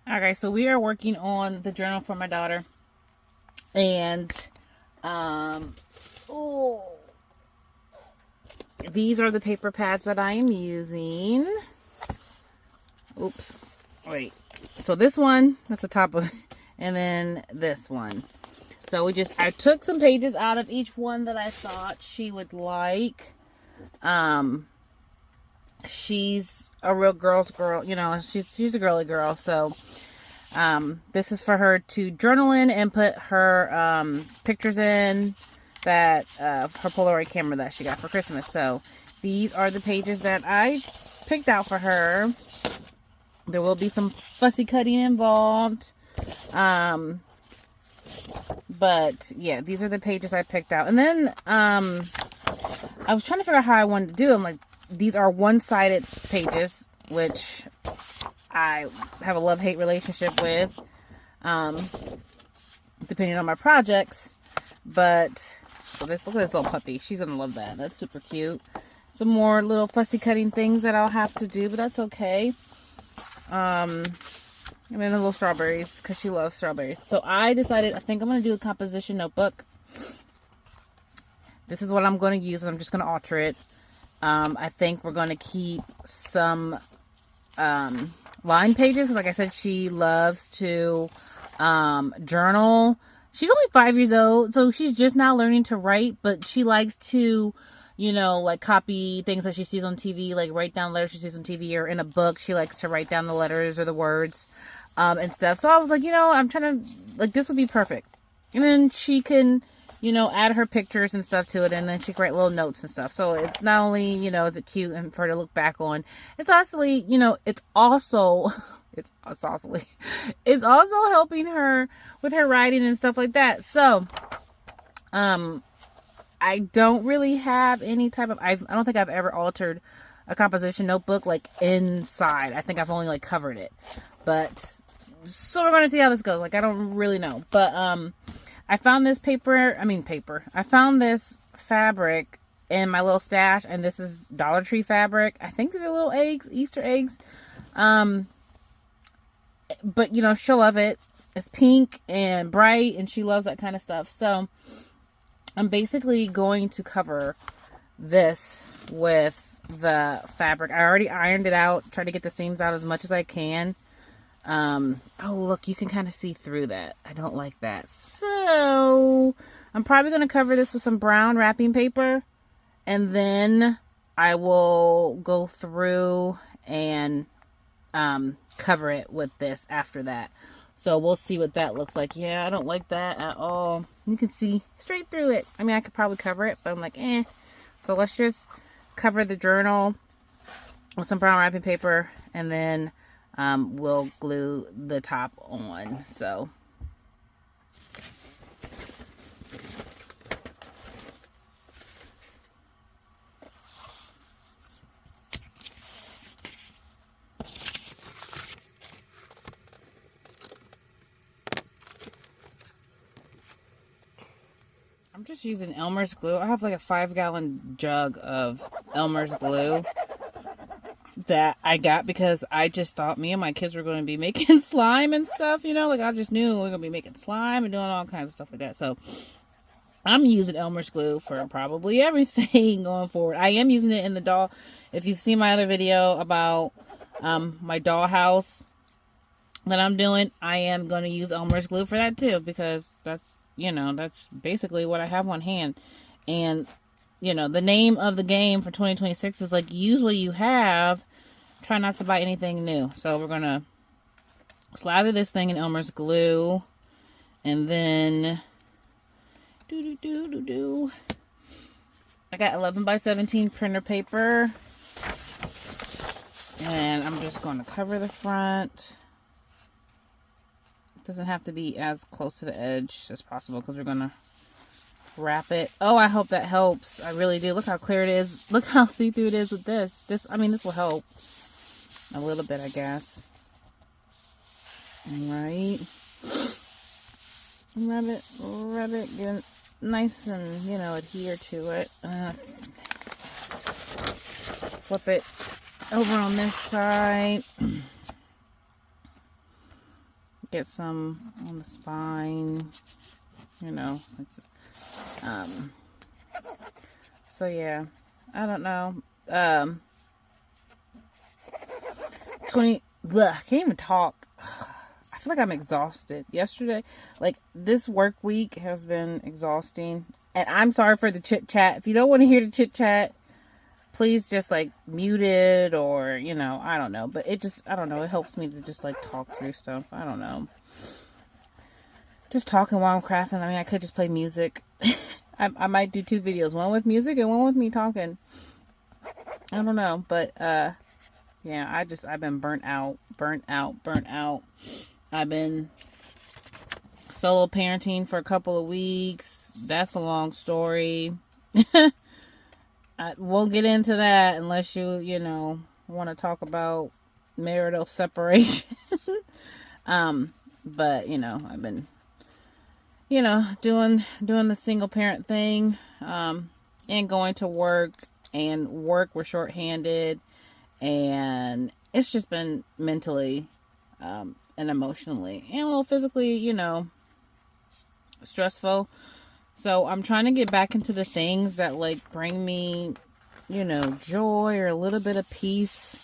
Okay, so we are working on the journal for my daughter. And, oh, these are the paper pads that I am using. Oops. Wait. So this one, that's the top of it. And then this one. So I took some pages out of each one that I thought she would like. She's a real girl's girl, you know, she's a girly girl. So, this is for her to journal in and put her, pictures in that, her Polaroid camera that she got for Christmas. So these are the pages that I picked out for her. There will be some fussy cutting involved. But yeah, these are the pages I picked out. And then, I was trying to figure out how I wanted to do them. Like, these are one-sided pages, which I have a love-hate relationship with, depending on my projects. But, look at this little puppy. She's gonna love that. That's super cute. Some more little fussy cutting things that I'll have to do, but that's okay. And then the little strawberries, because she loves strawberries. So I decided, I think I'm going to do a composition notebook. This is what I'm going to use, and I'm just going to alter it. I think we're going to keep some line pages, because like I said, she loves to journal. She's only 5 years old, so she's just now learning to write, but she likes to, you know, like copy things that she sees on TV, like write down letters she sees on TV or in a book. She likes to write down the letters or the words and stuff. So I was like, you know, I'm trying to, like, this would be perfect. And then she can, you know, add her pictures and stuff to it, and then she can write little notes and stuff. So it's not only, you know, is it cute and for her to look back on, it's actually, you know, it's also it's also helping her with her writing and stuff like that. So, I don't really have any type of, I don't think I've ever altered a composition notebook like inside. I think I've only like covered it, but so we're going to see how this goes. Like, I don't really know, but, I found this I found this fabric in my little stash, and this is Dollar Tree fabric. I think these are little eggs, Easter eggs. But you know, she'll love it. It's pink and bright, and she loves that kind of stuff. So I'm basically going to cover this with the fabric. I already ironed it out, try to get the seams out as much as I can. Oh, look, you can kind of see through that. I don't like that. So I'm probably going to cover this with some brown wrapping paper, and then I will go through and cover it with this after that. So we'll see what that looks like. Yeah, I don't like that at all. You can see straight through it. I mean, I could probably cover it, but I'm like, eh. So let's just cover the journal with some brown wrapping paper, and then we'll glue the top on. So I'm just using Elmer's glue. I have like a 5-gallon jug of Elmer's glue that I got because I just thought me and my kids were going to be making slime and stuff, you know, like I just knew we were going to be making slime and doing all kinds of stuff like that. So I'm using Elmer's glue for probably everything going forward. I am using it in the doll. If you've seen my other video about my doll house that I'm doing, I am going to use Elmer's glue for that too, because that's, you know, that's basically what I have on hand. And, you know, the name of the game for 2026 is like, use what you have, try not to buy anything new. So we're going to slather this thing in Elmer's glue, and then I got 11 by 17 printer paper, and I'm just going to cover the front. It doesn't have to be as close to the edge as possible because we're going to wrap it. Oh, I hope that helps. I really do. Look how clear it is. Look how see-through it is with this. This will help a little bit, I guess. All right. Rub it, get it nice and, you know, adhere to it. Flip it over on this side. get some on the spine, you know. So yeah, I don't know. 20, bleh, I can't even talk. I feel like I'm exhausted. Yesterday, like this work week has been exhausting. And I'm sorry for the chit chat. If you don't want to hear the chit chat, please just like mute it, or, you know, I don't know. But it just, I don't know. It helps me to just like talk through stuff. I don't know. Just talking while I'm crafting. I mean, I could just play music. I might do 2 videos. One with music and one with me talking. I don't know. But, yeah, I've been burnt out. I've been solo parenting for a couple of weeks. That's a long story. I won't get into that unless you know, want to talk about marital separation. But, you know, I've been, you know, doing the single parent thing, and going to work, and we're shorthanded, and it's just been mentally, and emotionally, and a little physically, you know, stressful. So I'm trying to get back into the things that like bring me, you know, joy or a little bit of peace,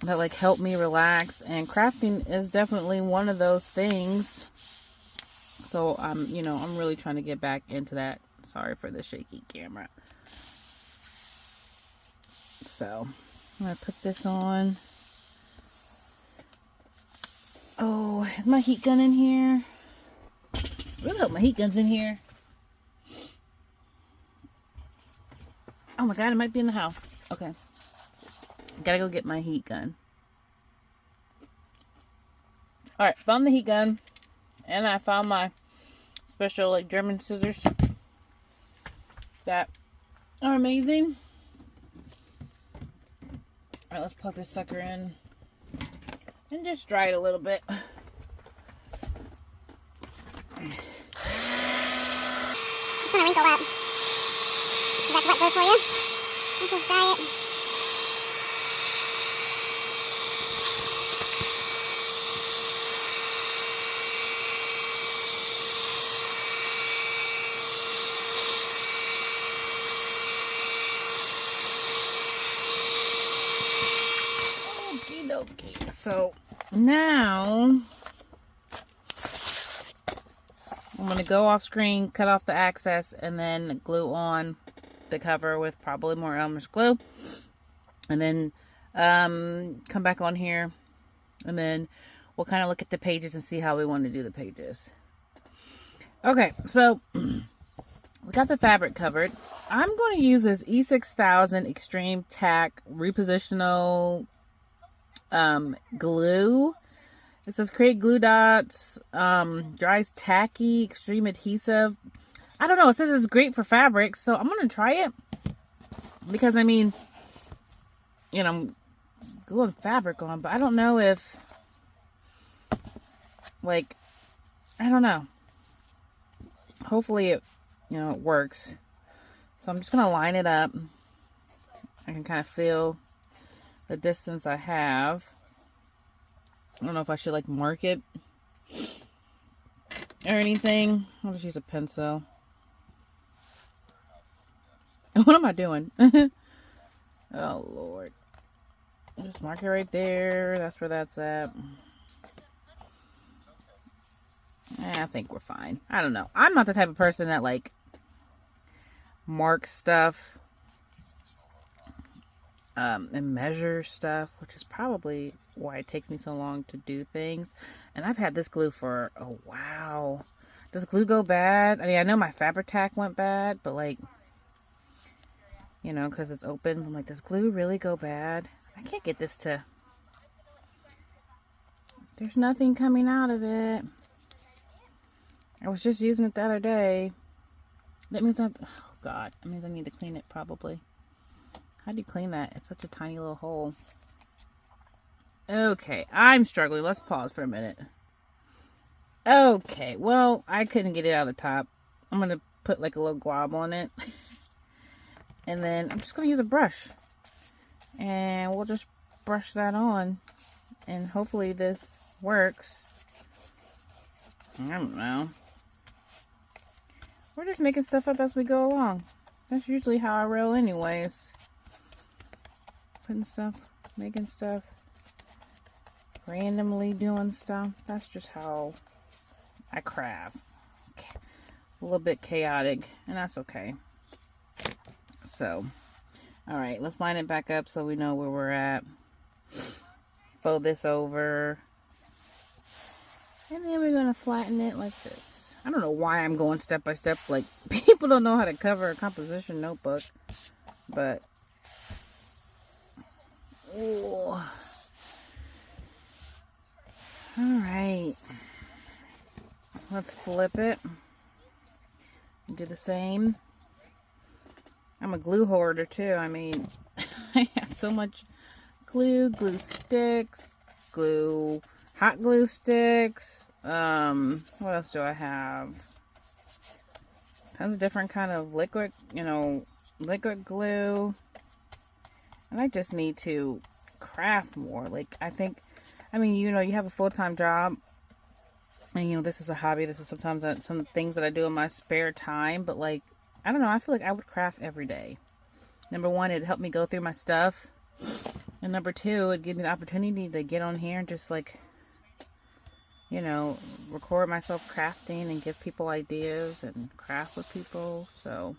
that like help me relax. And crafting is definitely one of those things. So you know, I'm really trying to get back into that. Sorry for the shaky camera. So I'm gonna put this on. Oh, is my heat gun in here? Really hope my heat gun's in here. Oh my god, it might be in the house. Okay. Gotta go get my heat gun. Alright, found the heat gun. And I found my special like German scissors that are amazing. Alright, let's plug this sucker in and just dry it a little bit. Just gonna wrinkle up. Is that wet go for you? Let's just dry it. Okie dokie. So now I'm going to go off screen, cut off the access, and then glue on the cover with probably more Elmer's glue. And then come back on here, and then we'll kind of look at the pages and see how we want to do the pages. Okay, so we got the fabric covered. I'm going to use this E6000 Extreme Tack Repositional glue. It says create glue dots, dries tacky, extreme adhesive. I don't know. It says it's great for fabric, so I'm going to try it. Because, I mean, you know, I'm gluing fabric on, but I don't know if, like, I don't know. Hopefully it, you know, it works. So I'm just going to line it up. I can kind of feel the distance I have. I don't know if I should like mark it or anything. I'll just use a pencil. What am I doing? Oh Lord. Just mark it right there. That's where that's at. I think we're fine. I don't know. I'm not the type of person that like marks stuff and measure stuff, which is probably why it takes me so long to do things. And I've had this glue for a while. Does glue go bad? I mean, I know my Fabri-Tac went bad, but like, you know, because it's open, I'm like, does glue really go bad? I can't get this to, there's nothing coming out of it. I was just using it the other day. That means oh God, that means I need to clean it probably. How do you clean that? It's such a tiny little hole. Okay, I'm struggling. Let's pause for a minute. Okay, well, I couldn't get it out of the top. I'm going to put like a little glob on it. And then I'm just going to use a brush. And we'll just brush that on. And hopefully this works. I don't know. We're just making stuff up as we go along. That's usually how I roll anyways. Putting stuff, making stuff, randomly doing stuff. That's just how I craft. A little bit chaotic, and that's okay. So, alright, let's line it back up so we know where we're at. Fold this over. And then we're going to flatten it like this. I don't know why I'm going step by step. Like, people don't know how to cover a composition notebook. But, oh. Alright. Let's flip it. Do the same. I'm a glue hoarder too. I mean, I have so much glue, glue sticks, glue, hot glue sticks. What else do I have? Tons of different kind of liquid, liquid glue. And I just need to craft more. Like, you have a full-time job. And, this is a hobby. This is sometimes some things that I do in my spare time. But, like, I don't know. I feel like I would craft every day. Number one, it'd help me go through my stuff. And number two, it'd give me the opportunity to get on here and just, like, record myself crafting and give people ideas and craft with people. So,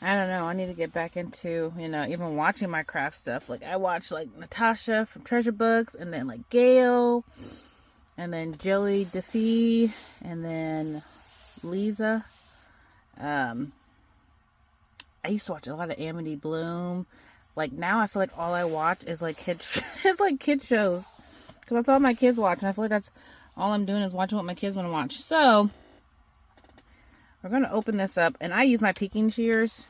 I don't know. I need to get back into, even watching my craft stuff. Like, I watch, like, Natasha from Treasure Books, and then, like, Gail, and then Joey DeFee, and then Lisa. I used to watch a lot of Amity Bloom. Like, now I feel like all I watch is, like, kids shows. Because that's all my kids watch. And I feel like that's all I'm doing is watching what my kids want to watch. So, we're going to open this up. And I use my peeking shears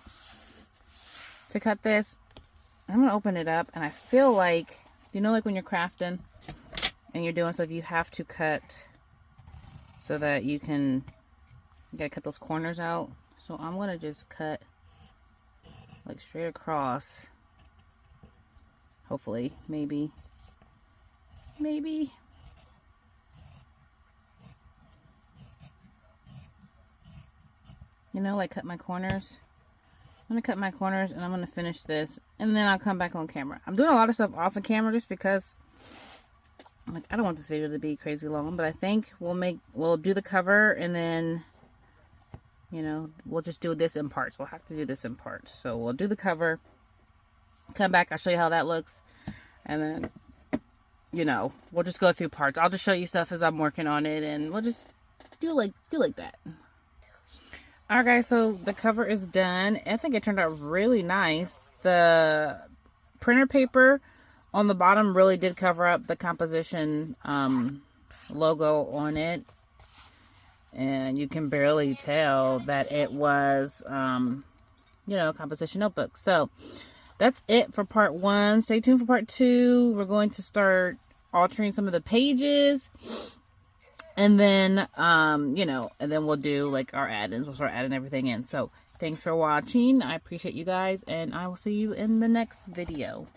to cut this. I'm going to open it up. And I feel like, like when you're crafting and you're doing stuff, you have to cut so that you got to cut those corners out. So, I'm going to just cut like straight across. Hopefully, maybe. Like cut my corners. I'm going to cut my corners and I'm going to finish this. And then I'll come back on camera. I'm doing a lot of stuff off of camera just because I don't want this video to be crazy long. But I think we'll do the cover and then, we'll just do this in parts. We'll have to do this in parts. So we'll do the cover. Come back. I'll show you how that looks. And then, we'll just go through parts. I'll just show you stuff as I'm working on it, and we'll just do like that. Alright guys, so the cover is done. I think it turned out really nice. The printer paper on the bottom really did cover up the composition logo on it. And you can barely tell that it was, a composition notebook. So, that's it for part 1. Stay tuned for part 2. We're going to start altering some of the pages. And then, and then we'll do like our add-ins. We'll start adding everything in. So, thanks for watching. I appreciate you guys. And I will see you in the next video.